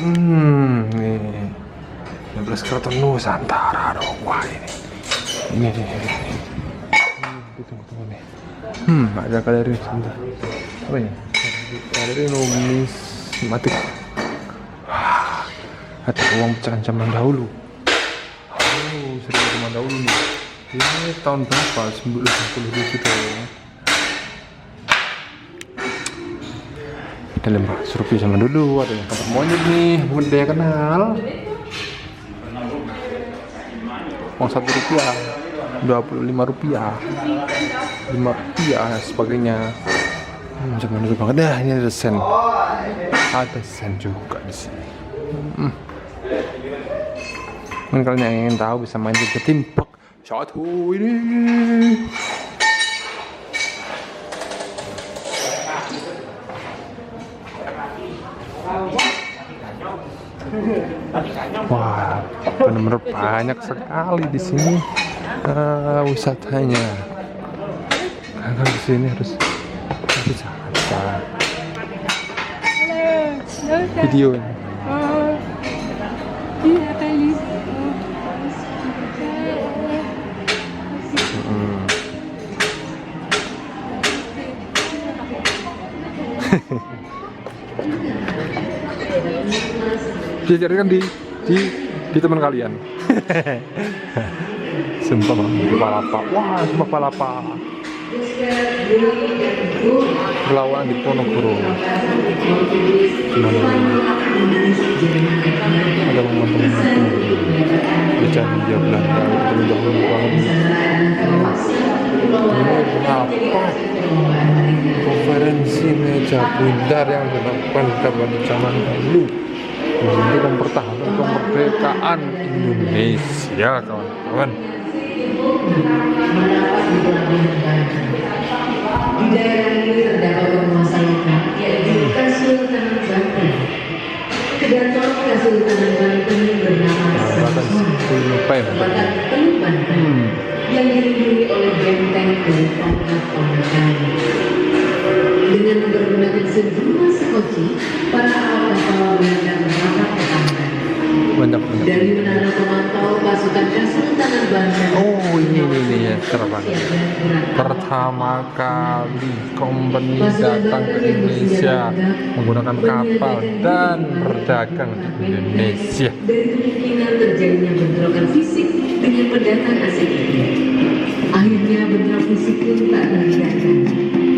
Nih 15 Keraton Nusantara dong. Wah ini tunggu nih. Ada galeri sebentar. Apa ya? Galeri numismatik. Ada uang pecahan zaman dahulu. Seribu zaman dahulu nih. Ini tahun berapa? 1997 tuh. Ada lembah Rupiah zaman dulu. Ada yang kamar monyet nih, mungkin dia kenal. Uang Rp1, Rp25, Rp5, sebagainya. Zaman dulu banget dah. Ini ada sen. Ada sen juga di sini. Mungkin kalian yang ingin tahu bisa main juga timpak satu ini. Wah, benar-benar banyak sekali di sini wisatanya. Karena di sini harus wisata. Video ini. Bisa carikan di teman kalian. Sumpah bang, palapa. Wah, sumpah palapa. Perlawanan di Ponorogo. Ada momen-momen bicara dia Belanda itu dahulu banget. Ini apa? Konferensi meja bundar yang dilakukan pada zaman dahulu untuk mempertahankan kemerdekaan Indonesia, kawan-kawan. Di daerah ini terdapat penguasa lokal yaitu Kesultanan Banten. Kedaton Kesultanan Banten bernama Tempatan Teluk Banten yang dilindungi oleh benteng dari tongkat-tongkatan. Dengan mempergunakan sejumlah sekoci, para awak kapal Belanda merapat ke pantai. Dari menara pemantau pasukan Kesultanan Banten. Oh ini ya terbang. Pertama kali company datang ke Indonesia menggunakan kapal dan berdagang di Indonesia. Dari kemungkinan terjadinya bentrokan fisik dengan pendatang asing ini, akhirnya bentrok fisik pun tak terhindarkan.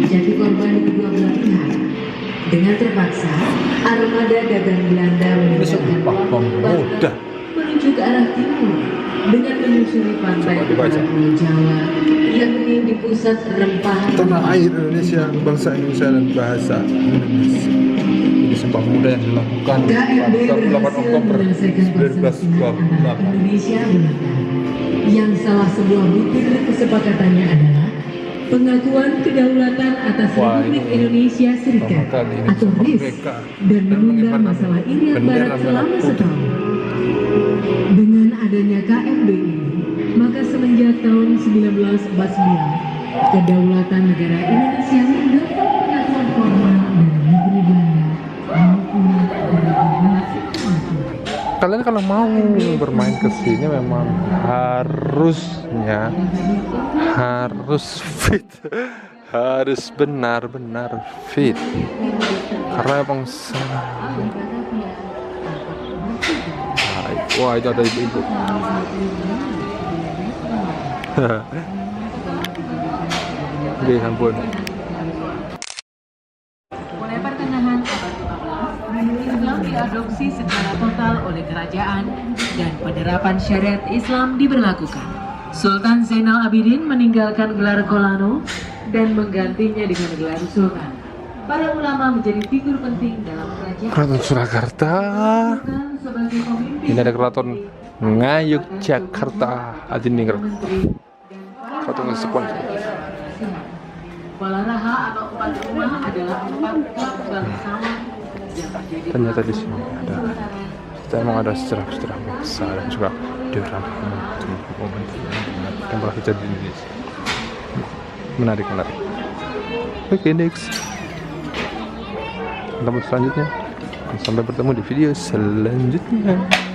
Jadi korban kedua belah pihak. Dengan terpaksa, armada dagang Belanda meninggalkan mudah menuju ke arah timur dengan menyusuri pantai utara Pulau Jawa yang di pusat rempah tanah air Indonesia, bangsa Indonesia dan bahasa Indonesia. Ini sumpah muda yang dilakukan pada 8 Oktober 1928. Indonesia Belanda. Yang salah sebuah butir kesepakatannya adalah pengakuan kedaulatan atas Republik Indonesia Serikat atau RIS dan menunda masalah Irian Barat selama setahun. Dengan adanya KMBI, maka semenjak tahun 1949, kedaulatan negara Indonesia mendapat pengakuan formal dari negeri Belanda maupun dari Kalian kalau mau bermain ke sini memang harus fit, harus benar-benar fit, karena emang wah itu ada ibu-ibu. Oke, ampun. Mulai pertengahan abad 15, Islam diadopsi secara total oleh kerajaan dan penerapan syariat Islam diberlakukan. Sultan Zainal Abidin meninggalkan gelar Kolano dan menggantinya dengan gelar Sultan. Para ulama menjadi figur penting dalam kerajaan. Keraton Surakarta. Ini ada Keraton Ngayogyakarta. Adiningrat. Keraton Sepon. Balaraha atau 4 rumah adalah 4 klub bangsawan yang menjadi. Ternyata di sini ada. Kita emang ada sejarah-sejarah bangsa dan juga diorang yang pernah terjadi di Indonesia. Menarik. Oke, next. Tempat selanjutnya Sampai bertemu di video selanjutnya.